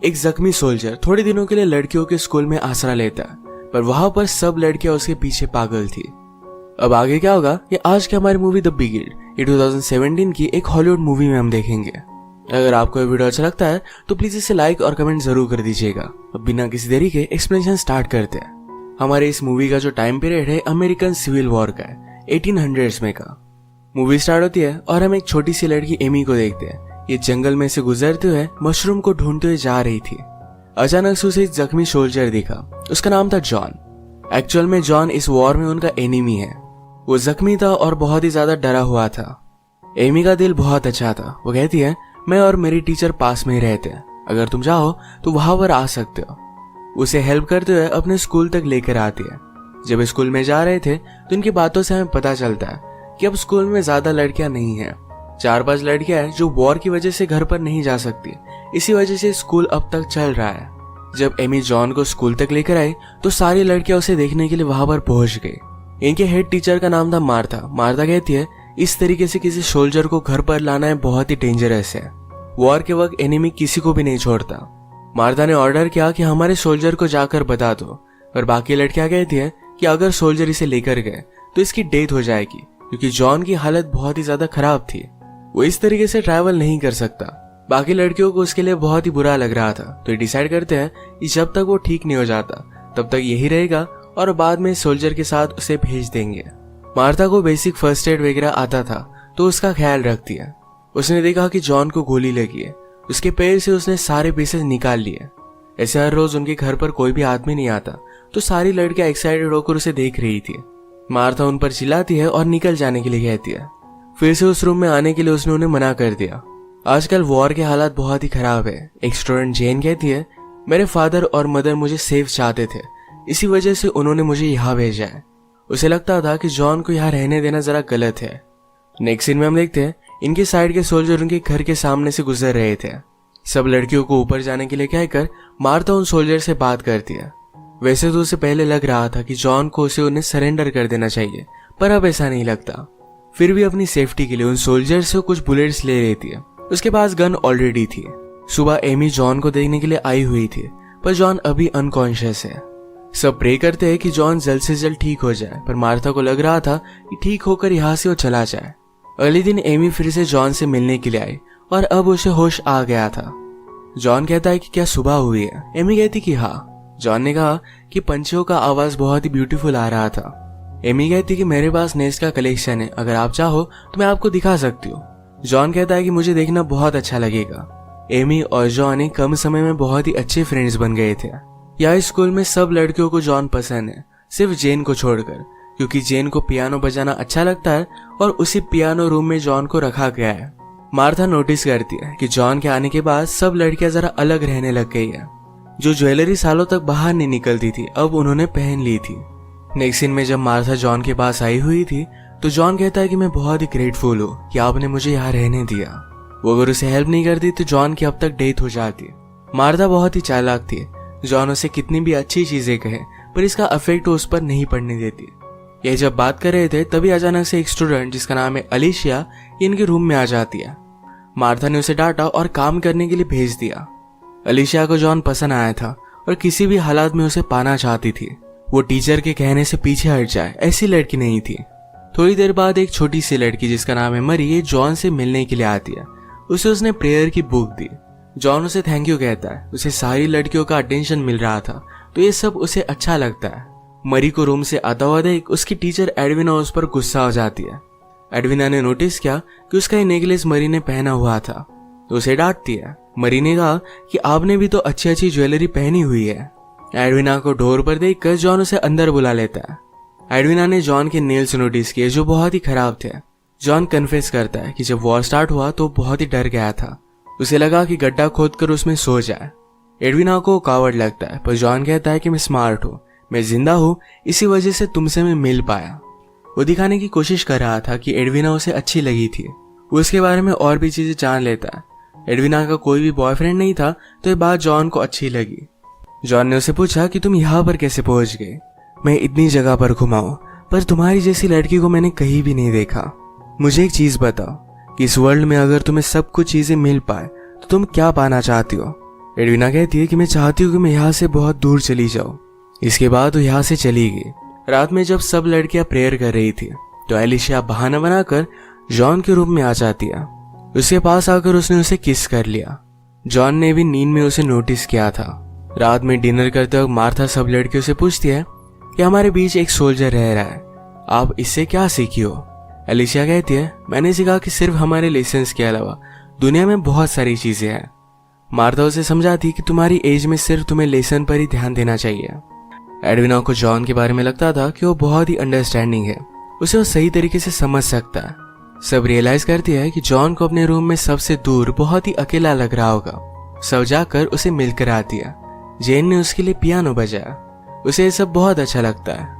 एक जख्मी सोल्जर थोड़े दिनों के लिए लड़कियों के स्कूल में आसरा लेता है, पर वहां पर सब लड़कियां उसके पीछे पागल थी। अब आगे क्या होगा ये आज की हमारी मूवी द बिगिड ये 2017 की एक हॉलीवुड मूवी में हम देखेंगे। अगर आपको ये वीडियो अच्छा लगता है तो प्लीज इसे लाइक और कमेंट जरूर कर दीजिएगा। अब बिना किसी देरी के एक्सप्लेनेशन स्टार्ट करते हैं। हमारे इस मूवी का जो टाइम पीरियड है अमेरिकन सिविल वॉर का है, 1800s में का। मूवी स्टार्ट होती है और हम एक छोटी सी लड़की एमी को देखते हैं। ये जंगल में से गुजरते हुए मशरूम को ढूंढते हुए जा रही थी। अचानक से उसे एक जख्मी सोल्जर दिखा। उसका नाम था जॉन। एक्चुअल में जॉन इस वॉर में उनका एनिमी है। वो जख्मी था और बहुत ही ज्यादा डरा हुआ था। एमी का दिल बहुत अच्छा था। वो कहती है, मैं और मेरी टीचर पास में ही रहते हैं, अगर तुम चाहो तो वहां पर आ सकते हो। उसे हेल्प करते हुए अपने स्कूल तक लेकर आती है। जब स्कूल में जा रहे थे तो इनकी बातों से हमें पता चलता है कि अब स्कूल में ज्यादा लड़कियां नहीं हैं। 4-5 लड़कियां हैं जो वॉर की वजह से घर पर नहीं जा सकती। इसी वजह से स्कूल अब तक चल रहा है। जब एमी जॉन को स्कूल तक लेकर आई तो सारी लड़कियां उसे देखने के लिए वहां पर पहुंच गई। इनके हेड टीचर का नाम था मार्था। मार्था कहती है, इस तरीके से किसी सोल्जर को घर पर लाना है बहुत ही डेंजरस है। वॉर के वक्त एनिमी किसी को भी नहीं छोड़ता। मार्था ने ऑर्डर किया कि हमारे सोल्जर को जाकर बता दो, और बाकी लड़कियां कहती है कि अगर सोल्जर इसे लेकर गए तो इसकी डेथ हो जाएगी, क्योंकि जॉन की हालत बहुत ही ज्यादा खराब थी। वो इस तरीके से ट्रैवल नहीं कर सकता। बाकी लड़कियों को उसके लिए बहुत ही बुरा लग रहा था, तो ये डिसाइड करते हैं कि जब तक वो ठीक नहीं हो जाता तब तक यही रहेगा और बाद में सोल्जर के साथ उसे भेज देंगे। मार्था को बेसिक फर्स्ट एड वगैरह आता था तो उसका ख्याल रखती है। उसने देखा कि जॉन को गोली लगी है। उसके पैर से उसने सारे पीसेस निकाल लिए। ऐसे हर रोज उनके घर पर कोई भी आदमी नहीं आता तो सारी लड़कियां एक्साइटेड होकर उसे देख रही थी। मार्था उन पर चिल्लाती है और निकल जाने के लिए कहती है। फिर से उस रूम में आने के लिए उसने उन्हें मना कर दिया। आजकल वॉर के हालात बहुत ही खराब है। एक स्टूडेंट जेन कहती है, मेरे फादर और मदर मुझे सेफ चाहते थे, इसी वजह से उन्होंने मुझे यहाँ भेजा है। उसे लगता था कि जॉन को यहाँ रहने देना जरा गलत है। नेक्स्ट सीन में हम देखते हैं इनके साइड के सोल्जर उनके घर के सामने से गुजर रहे थे। सब लड़कियों को ऊपर जाने के लिए कहकर मार्था उन सोल्जर से बात करती है। वैसे तो उसे पहले लग रहा था कि जॉन को उसे उन्हें सरेंडर कर देना चाहिए, पर अब ऐसा नहीं लगता। फिर भी अपनी सेफ्टी के लिए उन सोल्जर से कुछ बुलेट्स ले लेती है। उसके पास गन ऑलरेडी थी। सुबह एमी जॉन को देखने के लिए आई हुई थी, पर जॉन अभी अनकॉन्शियस है। सब प्रे करते हैं कि जॉन जल्द से जल्द ठीक हो जाए, पर मार्था को लग रहा था कि ठीक होकर यहाँ से वो चला जाए। अगले दिन एमी फिर से जॉन से मिलने के लिए आई और अब उसे होश आ गया था। जॉन कहता है कि क्या सुबह हुई है? एमी कहती कि हाँ। जॉन ने कहा कि पंछियों का आवाज बहुत ही ब्यूटीफुल आ रहा था। एमी कहती कि मेरे पास नेस्ट का कलेक्शन है, अगर आप चाहो तो मैं आपको दिखा सकती हूँ। जॉन कहता है कि मुझे देखना बहुत अच्छा लगेगा। एमी और जॉन एक कम समय में बहुत ही अच्छे फ्रेंड्स बन गए थे। यहाँ स्कूल में सब लड़कियों को जॉन पसंद है, सिर्फ जेन को छोड़कर, क्योंकि जेन को पियानो बजाना अच्छा लगता है और उसी पियानो रूम में जॉन को रखा गया है। मार्था नोटिस करती है कि जॉन के आने के बाद सब लड़कियां जरा अलग रहने लग गई है। जो ज्वेलरी सालों तक बाहर नहीं निकलती थी अब उन्होंने पहन ली थी। नेक्स्ट सीन में जब मार्था जॉन के पास आई हुई थी तो जॉन कहता है कि मैं बहुत ही ग्रेटफुल हूँ कि आपने मुझे यहाँ रहने दिया। वो अगर उसे हेल्प नहीं करती तो जॉन की अब तक डेथ हो जाती। मार्था बहुत ही चालाक थी। जॉन उसे कितनी भी अच्छी चीजें कहे पर इसका इफेक्ट उस पर नहीं पड़ने देती। ये जब बात कर रहे थे तभी अचानक से एक स्टूडेंट जिसका नाम है अलीशिया इनके रूम में आ जाती है। मार्था ने उसे डांटा और काम करने के लिए भेज दिया। अलीशिया को जॉन पसंद आया था और किसी भी हालात में उसे पाना चाहती थी। वो टीचर के कहने से पीछे हट जाए ऐसी लड़की नहीं थी। थोड़ी देर बाद एक छोटी सी लड़की जिसका नाम है मरी ये जॉन से मिलने के लिए आती है। उसे उसने प्रेयर की बुक दी। जॉन उसे थैंक यू कहता है। उसे सारी लड़कियों का अटेंशन मिल रहा था तो ये सब उसे अच्छा लगता है। मरी को रूम से आता हुआ देख उसकी टीचर एडविना उस पर गुस्सा हो जाती है। एडविना ने नोटिस किया कि उसका ये नेकलेस मरी ने पहना हुआ था तो उसे डांटती है। मरी ने कहा कि आपने भी तो अच्छी अच्छी ज्वेलरी पहनी हुई है। एडविना को डोर पर देखकर जॉन उसे अंदर बुला लेता है। एडविना ने जॉन के नेल्स नोटिस किए जो बहुत ही खराब थे। जॉन कन्फेस करता है कि जब वॉर स्टार्ट हुआ तो बहुत ही डर गया था। उसे लगा कि गड्ढा खोदकर उसमें सो जाए। एडविना को कावर्ड लगता है पर जॉन कहता है कि मैं स्मार्ट हूँ, मैं जिंदा हूँ, इसी वजह से तुमसे मैं मिल पाया। वो दिखाने की कोशिश कर रहा था कि एडविना उसे अच्छी लगी थी। वो उसके बारे में और भी चीजें जान लेता है। एडविना का कोई भी बॉयफ्रेंड नहीं था तो ये बात जॉन को अच्छी लगी। जॉन ने उसे पूछा कि तुम यहाँ पर कैसे पहुंच गए? मैं इतनी जगह पर घुमाऊं पर तुम्हारी जैसी लड़की को मैंने कहीं भी नहीं देखा। मुझे एक चीज बताओ कि इस वर्ल्ड में अगर तुम्हें सब कुछ चीजें मिल पाए तो तुम क्या पाना चाहती हो? एडविना कहती है कि मैं चाहती हूँ कि मैं यहाँ से बहुत दूर चली जाऊँ। इसके बाद वो यहाँ से चली गई। रात में जब सब लड़कियां प्रेयर कर रही थी तो एलिशिया बहाना बनाकर जॉन के रूम में आ जाती है। उसके पास आकर उसने उसे किस कर लिया। जॉन ने भी नींद में उसे नोटिस किया था। रात में डिनर करते वक्त मार्था सब लड़कियों से पूछती है कि हमारे बीच एक सोल्जर रह रहा है, आप इससे क्या सीखी हो। एलिशिया कहती है मैंने सीखा कि सिर्फ हमारे लेसन्स के अलावा दुनिया में बहुत सारी चीजें हैं। मार्था उसे समझाती कि तुम्हारी एज में सिर्फ तुम्हें लेसन पर ही ध्यान देना चाहिए। एडविना को जॉन के बारे में लगता था कि वो बहुत ही अंडरस्टैंडिंग है, उसे वो सही तरीके से समझ सकता है। सब रियलाइज करती है कि जॉन को अपने रूम में सबसे दूर बहुत ही अकेला लग रहा होगा। सब जाकर उसे मिलकर आती है। जेन ने उसके लिए पियानो बजाया, उसे ये सब बहुत अच्छा लगता है।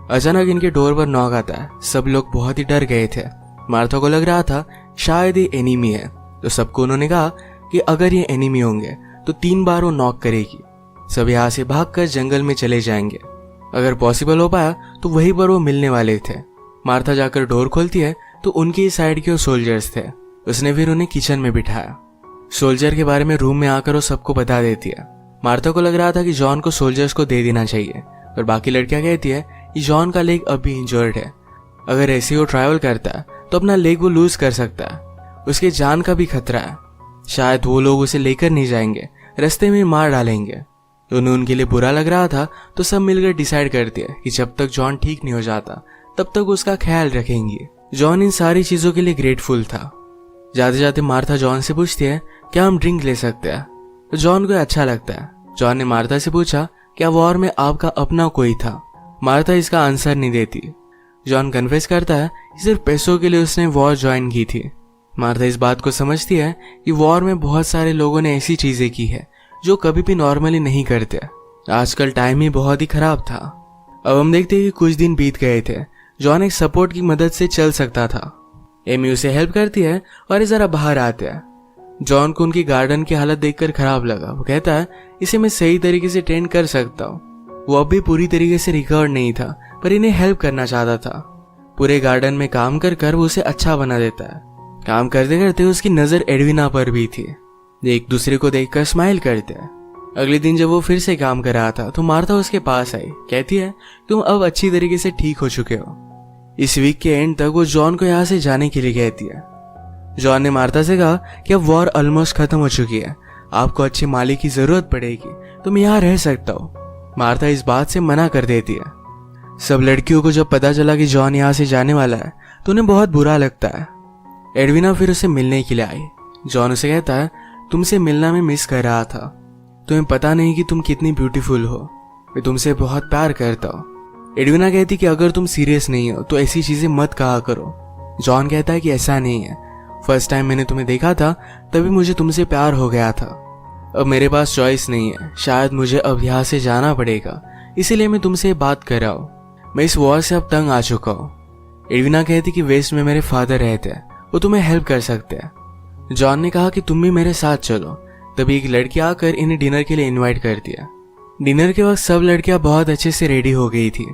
अचानक इनके डोर पर नॉक आता है। सब लोग बहुत ही डर गए थे। मार्था को लग रहा था शायद ये एनिमी है, तो सबको उन्होंने कहा कि अगर ये एनिमी होंगे तो 3 बार वो नॉक करेगी। सब यहाँ से भागकर जंगल में चले जाएंगे। अगर पॉसिबल हो पाया तो वहीं पर वो मिलने वाले थे। मार्था जाकर डोर खोलती है तो उनकी ही साइड के वो सोल्जर्स थे। उसने फिर उन्हें किचन में बिठाया। सोल्जर के बारे में रूम में आकर वो सबको बता देती है। मार्था को लग रहा था कि जॉन को सोल्जर्स को दे देना चाहिए, पर बाकी लड़कियां कहती है कि जॉन का लेग अभी इंजर्ड है। अगर ऐसे ही वो ट्रैवल करता है तो अपना लेग वो लूज कर सकता है। उसके जान का भी खतरा है। शायद वो लोग उसे लेकर नहीं जाएंगे, रास्ते में मार डालेंगे। उन्हें उनके लिए बुरा लग रहा था तो सब मिलकर डिसाइड करते हैं कि जब तक जॉन ठीक नहीं हो जाता तब तक उसका ख्याल रखेंगे। जॉन इन सारी चीजों के लिए ग्रेटफुल था। जाते जाते मार्था जॉन से पूछती है क्या हम ड्रिंक ले सकते हैं, तो जॉन को अच्छा लगता है। जॉन ने मार्था से पूछा क्या वॉर में आपका अपना कोई था। मार्था इसका आंसर नहीं देती। जॉन कन्फेस करता है कि सिर्फ पैसों के लिए उसने वॉर ज्वाइन की थी। मार्था इस बात को समझती है कि वॉर में बहुत सारे लोगों ने ऐसी चीजें की है जो कभी भी नॉर्मली नहीं करते। आजकल टाइम ही बहुत ही खराब था। अब हम देखते हैं कि कुछ दिन बीत गए थे। जॉन एक सपोर्ट की मदद से चल सकता था। एमी उसे हेल्प करती है और जरा बाहर आते हैं। जॉन को उनकी गार्डन की हालत देखकर खराब लगा। वो कहता है इसे मैं सही तरीके से ट्रेन कर सकता हूँ। वो अब भी पूरी तरीके से रिकवर नहीं था, पर इन्हें हेल्प करना चाहता था। पूरे गार्डन में काम कर कर वो उसे अच्छा बना देता है। काम करते करते उसकी नजर एडविना पर भी थी। एक दूसरे को देखकर स्माइल करते हैं। अगले दिन जब वो फिर से काम कर रहा था तो मार्था उसके पास आई। कहती है तुम अब अच्छी तरीके से ठीक हो चुके हो। इस वीक के एंड तक वो जॉन को यहाँ से जाने के लिए कहती है। जॉन ने मार्था से कहा कि अब वॉर ऑलमोस्ट खत्म हो चुकी है, आपको अच्छे मालिक की जरूरत पड़ेगी, तुम यहाँ रह सकता हो। मार्था इस बात से मना कर देती है। सब लड़कियों को जब पता चला कि जॉन यहाँ से जाने वाला है तो उन्हें बहुत बुरा लगता है। एडविना फिर उसे मिलने के लिए आई। जॉन उसे कहता है तुमसे मिलना मैं मिस कर रहा था, तुम्हें पता नहीं कि तुम कितनी ब्यूटीफुल हो, मैं तुमसे बहुत प्यार करता हूँ। एडविना कहती कि अगर तुम सीरियस नहीं हो तो ऐसी चीजें मत कहा करो। जॉन कहता है कि ऐसा नहीं है, फर्स्ट टाइम मैंने तुम्हें देखा था तभी मुझे तुमसे प्यार हो गया था। अब मेरे पास चॉइस नहीं है, शायद मुझे अब यहाँ से जाना पड़ेगा, इसीलिए मैं तुमसे बात कर रहा हूँ। मैं इस वॉर से अब तंग आ चुका हूँ। एडविना कहती कि वेस्ट में मेरे फादर रहते हैं, वो तुम्हें हेल्प कर सकते हैं। जॉन ने कहा कि तुम भी मेरे साथ चलो। तभी एक लड़की आकर इन्हें डिनर के लिए इनवाइट कर दिया। डिनर के वक्त सब लड़कियां बहुत अच्छे से रेडी हो गई थी।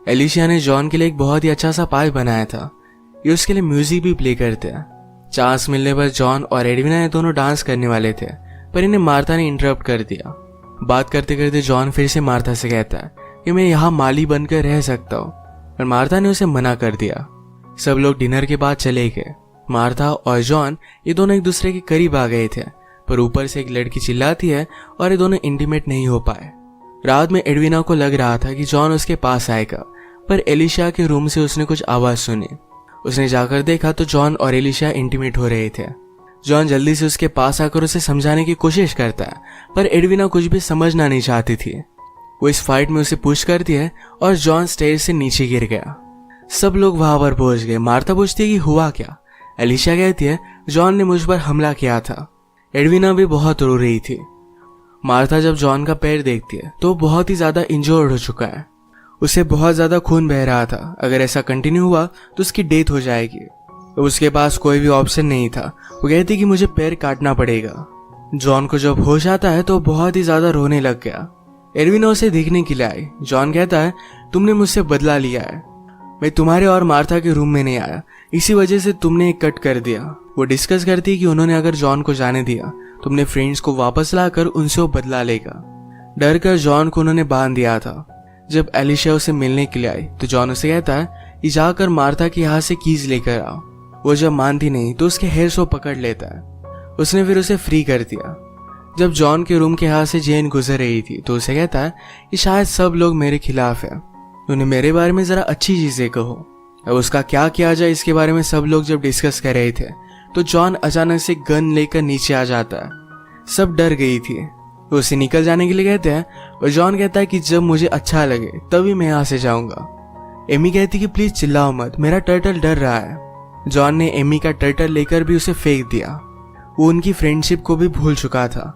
एलिशिया ने जॉन के लिए एक बहुत ही अच्छा सा पाई बनाया था। ये उसके लिए म्यूजिक भी प्ले करते हैं। चांस मिलने पर जॉन और एडविना ये दोनों डांस करने वाले थे, पर इन्हें मार्था ने इंटरप्ट कर दिया। बात करते करते जॉन फिर से मार्था से कहता है कि मैं यहाँ माली बनकर रह सकता हूँ, पर मार्था ने उसे मना कर दिया। सब लोग डिनर के बाद चले गए। मार्था और जॉन ये दोनों एक दूसरे के करीब आ गए थे, पर ऊपर से एक लड़की चिल्लाती है और ये दोनों इंटीमेट नहीं हो पाए। रात में एडविना को लग रहा था कि जॉन उसके पास आएगा, पर एलिशिया के रूम से उसने कुछ आवाज सुनी। उसने जाकर देखा तो जॉन और एलिशिया इंटीमेट हो रहे थे। जॉन जल्दी से उसके पास आकर उसे समझाने की कोशिश करता है, पर एडविना कुछ भी समझना नहीं चाहती थी। वो इस फाइट में उसे पुश करती है और जॉन स्टेज से नीचे गिर गया। सब लोग वहां पर पहुंच गए। मार्था पूछती है कि हुआ क्या। एलिशिया कहती है जॉन ने मुझ पर हमला किया था। एडविना भी बहुत रो रही थी। मार्था जब जॉन का पैर देखती है तो बहुत ही ज्यादा इंजर्ड हो चुका है। उसे बहुत ज्यादा खून बह रहा था। अगर ऐसा कंटिन्यू हुआ तो उसकी डेथ हो जाएगी। उसके पास कोई भी ऑप्शन नहीं था। वो कहती कि मुझे पैर काटना पड़ेगा। जॉन को जब होश आता है तो बहुत ही ज्यादा रोने लग गया। एडविना उसे देखने के लिए आई। जॉन कहता है तुमने मुझसे बदला लिया है, मैं तुम्हारे और मार्था के रूम में नहीं आया, इसी वजह से तुमने एक कट कर दिया। वो डिस्कस करती है कि उन्होंने अगर जॉन को जाने दिया तो अपने फ्रेंड्स को वापस लाकर उनसे वो बदला लेगा। डर कर जॉन को उन्होंने बांध दिया था। जब एलिशा उसे मिलने के लिए आई तो जॉन उसे कहता है कि जाकर मार्था के यहाँ से कीज लेकर आओ। वो जब मानती नहीं तो उसके हेयर्स वो पकड़ लेता है। उसने फिर उसे फ्री कर दिया। जब जॉन के रूम के यहाँ से जेन गुजर रही थी तो उसे कहता है कि शायद सब लोग मेरे खिलाफ है, उन्हें मेरे बारे में जरा अच्छी चीजें कहो। अब उसका क्या किया जाए इसके बारे में सब लोग जब डिस्कस कर रहे थे तो जॉन अचानक से गन लेकर नीचे आ जाता है। सब डर गई थी। वो उसे निकल जाने के लिए कहते हैं और जॉन कहता है कि जब मुझे अच्छा लगे तभी मैं यहाँ से जाऊंगा। एमी कहती कि प्लीज चिल्लाओ मत, मेरा टर्टल डर रहा है। जॉन ने एमी का टर्टल लेकर भी उसे फेंक दिया। वो उनकी फ्रेंडशिप को भी भूल चुका था।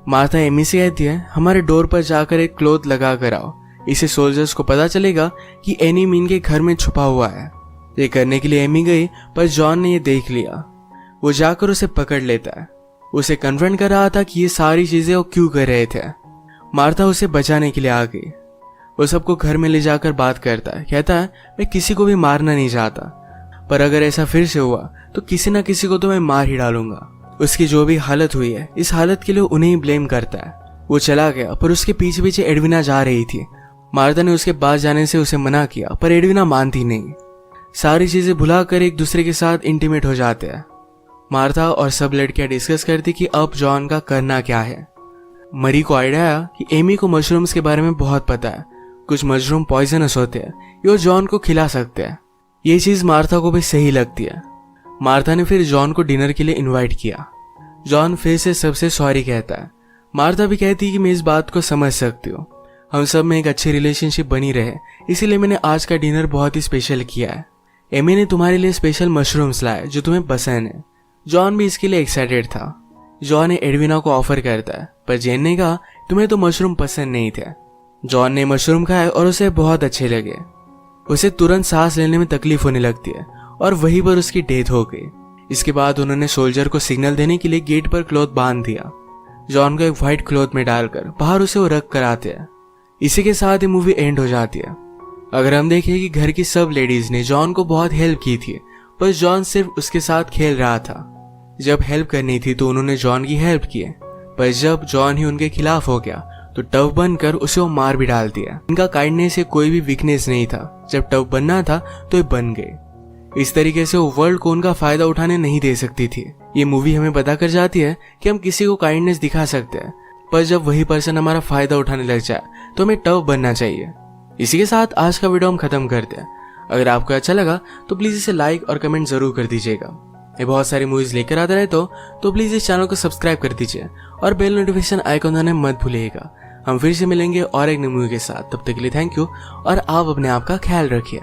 मार्था एमी से कहती है हमारे डोर पर जाकर एक क्लोथ लगा कर आओ, इसे सोल्जर्स को पता चलेगा कि एनी मीन के घर में छुपा हुआ है। ये करने के लिए एमी गई पर जॉन ने ये देख लिया। वो जाकर उसे पकड़ लेता है। उसे कन्फ्रंट कर रहा था कि ये सारी चीजें वो क्यों कर रहे थे। मार्था उसे बचाने के लिए आ गई। वो सबको घर में ले जाकर बात करता है। कहता है मैं किसी को भी मारना नहीं चाहता, पर अगर ऐसा फिर से हुआ तो किसी ना किसी को तो मैं मार ही डालूंगा। उसकी जो भी हालत हुई है इस हालत के लिए उन्हें ही ब्लेम करता है। वो चला गया पर उसके पीछे पीछे एडविना जा रही थी। मार्था ने उसके पास जाने से उसे मना किया पर एडविना मानती नहीं। सारी चीजें भुलाकर एक दूसरे के साथ इंटीमेट हो जाते हैं। मार्था और सब लड़कियां डिस्कस करती कि अब जॉन का करना क्या है। मरी को आइडिया आया कि एमी को मशरूम्स के बारे में बहुत पता है। कुछ मशरूम पॉइजनस होते हैं, ये जॉन को खिला सकते हैं। ये चीज मार्था को भी सही लगती है। मार्था ने फिर जॉन को डिनर के लिए इनवाइट किया। जॉन फिर से सबसे सॉरी कहता है। मार्था भी कहती है कि मैं इस बात को समझ सकती हूँ, हम सब में एक अच्छी रिलेशनशिप बनी रहे, इसीलिए मैंने आज का डिनर बहुत ही स्पेशल किया है। एमी ने तुम्हारे लिए स्पेशल मशरूम्स लाए जो तुम्हें पसंद है। जॉन भी इसके लिए एक्साइटेड था। जॉन ने एडविना को ऑफर करता है पर जेन ने कहा तुम्हें तो मशरूम पसंद नहीं थे। जॉन ने मशरूम खाए और उसे बहुत अच्छे लगे। उसे तुरंत सांस लेने में तकलीफ होने लगती है और वहीं पर उसकी डेथ हो गई। इसके बाद उन्होंने सोल्जर को सिग्नल देने के लिए गेट पर क्लॉथ बांध दिया। जॉन को एक व्हाइट क्लॉथ में डालकर बाहर उसे वो रख कर आते हैं। इसी के साथ ही मूवी एंड हो जाती है। अगर हम देखें कि घर की सब लेडीज ने जॉन को बहुत हेल्प की थी पर जॉन सिर्फ उसके साथ खेल रहा था। जब हेल्प करनी थी तो उन्होंने जॉन की हेल्प की, पर जब जॉन ही उनके खिलाफ हो गया तो टफ बनकर उसे वो मार भी डाल दिया। इनका काइंडनेस से कोई भी वीकनेस नहीं था। जब टफ बनना था तो ये बन गए। इस तरीके से वो वर्ल्ड को उनका फायदा उठाने नहीं दे सकती थी। ये मूवी हमें बता कर जाती है कि हम किसी को काइंडनेस दिखा सकते हैं, पर जब वही पर्सन हमारा फायदा उठाने लग जाए तो हमें टफ बनना चाहिए। इसी के साथ आज का वीडियो हम खत्म करते हैं। अगर आपको अच्छा लगा तो प्लीज इसे लाइक और कमेंट जरूर कर दीजिएगा। ये बहुत सारी मूवीज लेकर आता रहे तो प्लीज इस चैनल को सब्सक्राइब कर दीजिए और बेल नोटिफिकेशन आइकॉन दबाना मत भूलिएगा। हम फिर से मिलेंगे और एक नई मूवी के साथ। तब तक के लिए थैंक यू और आप अपने आप का ख्याल रखिए।